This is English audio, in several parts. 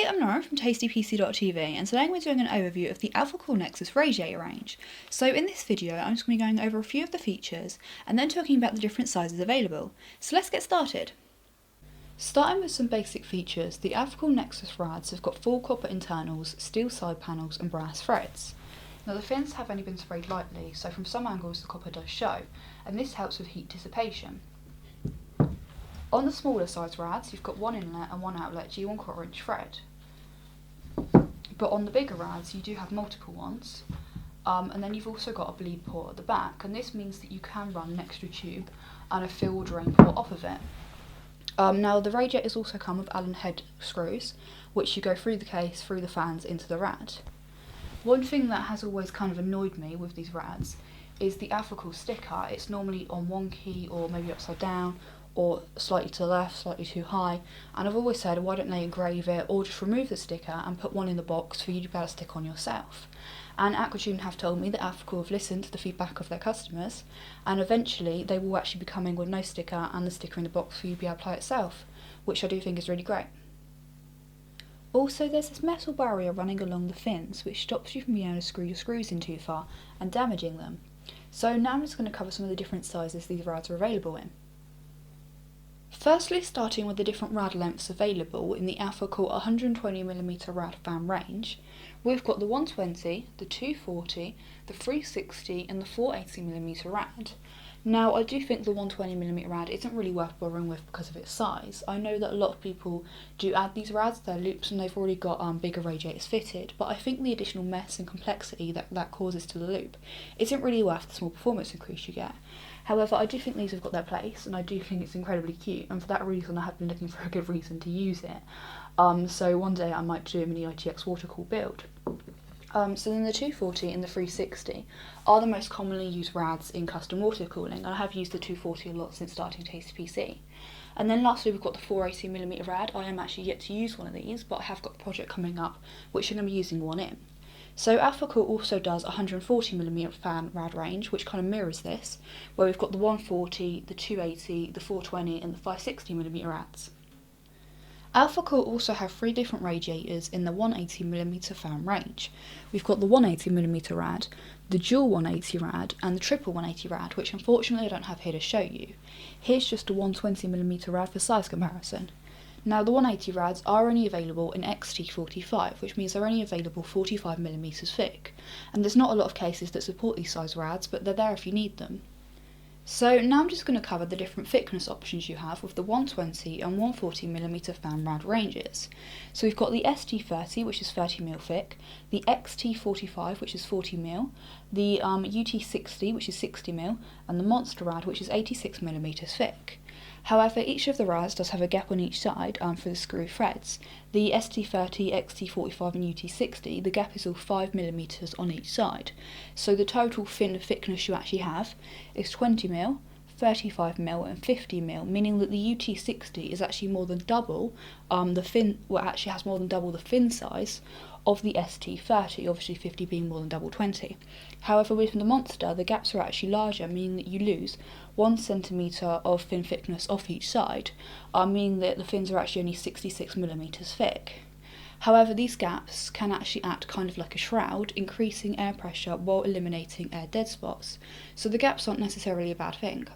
Hi, I'm Nora from tastypc.tv and today we're doing an overview of the Alphacool NexXxoS Radiator range. So in this video I'm just going to be going over a few of the features and then talking about the different sizes available. So let's get started. Starting with some basic features, the Alphacool NexXxoS Rads have got full copper internals, steel side panels and brass threads. Now the fins have only been sprayed lightly, so from some angles the copper does show, and this helps with heat dissipation. On the smaller size rads, you've got one inlet and one outlet G1/4 inch thread. But on the bigger rads, you do have multiple ones, and then you've also got a bleed port at the back, and this means that you can run an extra tube and a fill or drain port off of it. Now the radiators also come with Allen head screws, which you go through the case, through the fans into the rad. One thing that has always kind of annoyed me with these rads is the Alphacool sticker. It's normally on one key or maybe upside down, or slightly to the left, slightly too high, and I've always said why don't they engrave it or just remove the sticker and put one in the box for you to be able to stick on yourself. And Aquatuning have told me that Alphacool have listened to the feedback of their customers and eventually they will actually be coming with no sticker and the sticker in the box for you to be able to apply itself, which I do think is really great. Also, there's this metal barrier running along the fins which stops you from being able to screw your screws in too far and damaging them. So now I'm just going to cover some of the different sizes these rads are available in. Firstly, starting with the different rad lengths available in the Alphacool 120mm Rad Fan Range, we've got the 120, the 240, the 360 and the 480mm rad. Now I do think the 120mm rad isn't really worth bothering with because of its size. I know that a lot of people do add these rads to their loops and they've already got bigger radiators fitted, but I think the additional mess and complexity that causes to the loop isn't really worth the small performance increase you get. However, I do think these have got their place and I do think it's incredibly cute, and for that reason I have been looking for a good reason to use it. So one day I might do a mini ITX water cool build. So then the 240 and the 360 are the most commonly used rads in custom water cooling, and I have used the 240 a lot since starting TastyPC. And then lastly we've got the 480mm rad. I am actually yet to use one of these, but I have got a project coming up which I'm going to be using one in. So Alphacool also does 140mm fan rad range, which kind of mirrors this, where we've got the 140, the 280, the 420 and the 560mm rads. Alphacool also have three different radiators in the 180mm fan range. We've got the 180mm rad, the dual 180 rad and the triple 180 rad, which unfortunately I don't have here to show you. Here's just a 120mm rad for size comparison. Now the 180 rads are only available in XT45, which means they're only available 45mm thick, and there's not a lot of cases that support these size rads, but they're there if you need them. So now I'm just going to cover the different thickness options you have with the 120 and 140mm fan rad ranges. So we've got the ST30, which is 30mm thick, the XT45, which is 40mm, the UT60, which is 60mm, and the Monsta rad, which is 86mm thick. However, each of the rads does have a gap on each side for the screw threads. The ST30, XT45 and UT60, the gap is all 5mm on each side. So the total fin thickness you actually have is 20mm, 35mm and 50mm, meaning that the UT60 is actually more than double actually has more than double the fin size of the ST30, obviously 50 being more than double 20. However, with the Monsta, the gaps are actually larger, meaning that you lose 1 centimetre of fin thickness off each side, meaning that the fins are actually only 66mm thick. However, these gaps can actually act kind of like a shroud, increasing air pressure while eliminating air dead spots, so the gaps aren't necessarily a bad thing.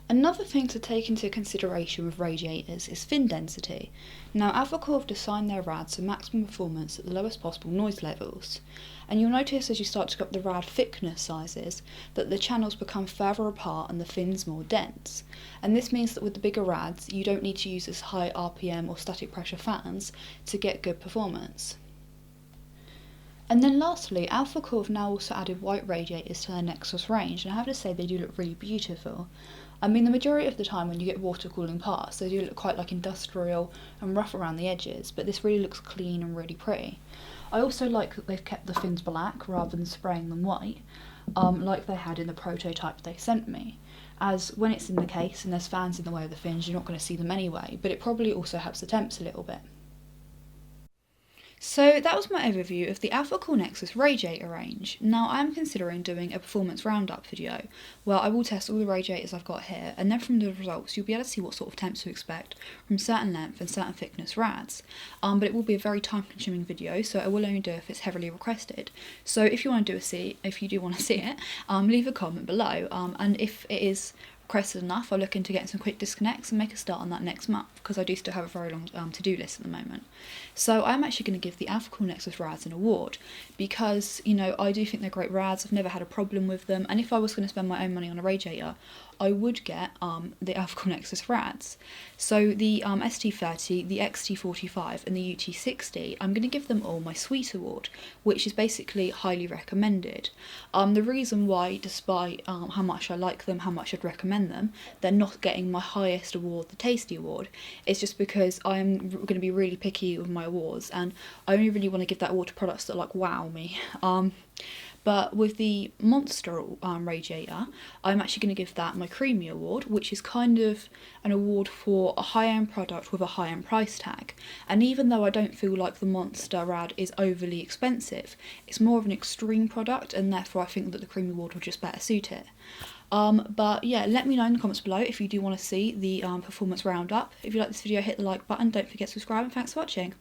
Another thing to take into consideration with radiators is fin density. Now Alphacool have designed their rads for maximum performance at the lowest possible noise levels, and you'll notice as you start to go up the rad thickness sizes that the channels become further apart and the fins more dense, and this means that with the bigger rads you don't need to use as high RPM or static pressure fans to get good performance. And then lastly, Alphacool have now also added white radiators to their NexXxoS range, and I have to say they do look really beautiful. I mean, the majority of the time when you get water cooling parts, they do look quite like industrial and rough around the edges, but this really looks clean and really pretty. I also like that they've kept the fins black rather than spraying them white, like they had in the prototype they sent me, as when it's in the case and there's fans in the way of the fins, you're not going to see them anyway, but it probably also helps the temps a little bit. So that was my overview of the Alphacool NexXxoS Radiator range. Now I am considering doing a performance roundup video where I will test all the radiators I've got here, and then from the results you'll be able to see what sort of temps to expect from certain length and certain thickness rads. But it will be a very time consuming video, so I will only do it if it's heavily requested. So if you do want to see it, leave a comment below, and if it is requested enough, I'll look into getting some quick disconnects and make a start on that next month, because I do still have a very long to-do list at the moment. So I'm actually going to give the Alphacool NexXxoS Rads an award, because, you know, I do think they're great rads. I've never had a problem with them, and if I was going to spend my own money on a radiator, I would get the Alphacool NexXxoS Rads. So the ST30, the XT45 and the UT60, I'm going to give them all my Sweet Award, which is basically highly recommended. The reason why, despite how much I like them, how much I'd recommend them, they're not getting my highest award, the Tasty Award, is just because I'm going to be really picky with my awards, and I only really want to give that award to products that like wow me. But with the Monsta radiator, I'm actually going to give that my Creamy Award, which is kind of an award for a high-end product with a high-end price tag. And even though I don't feel like the Monsta Rad is overly expensive, it's more of an extreme product, and therefore I think that the Creamy Award would just better suit it. But yeah, let me know in the comments below if you do want to see the performance roundup. If you like this video, hit the like button, don't forget to subscribe, and thanks for watching.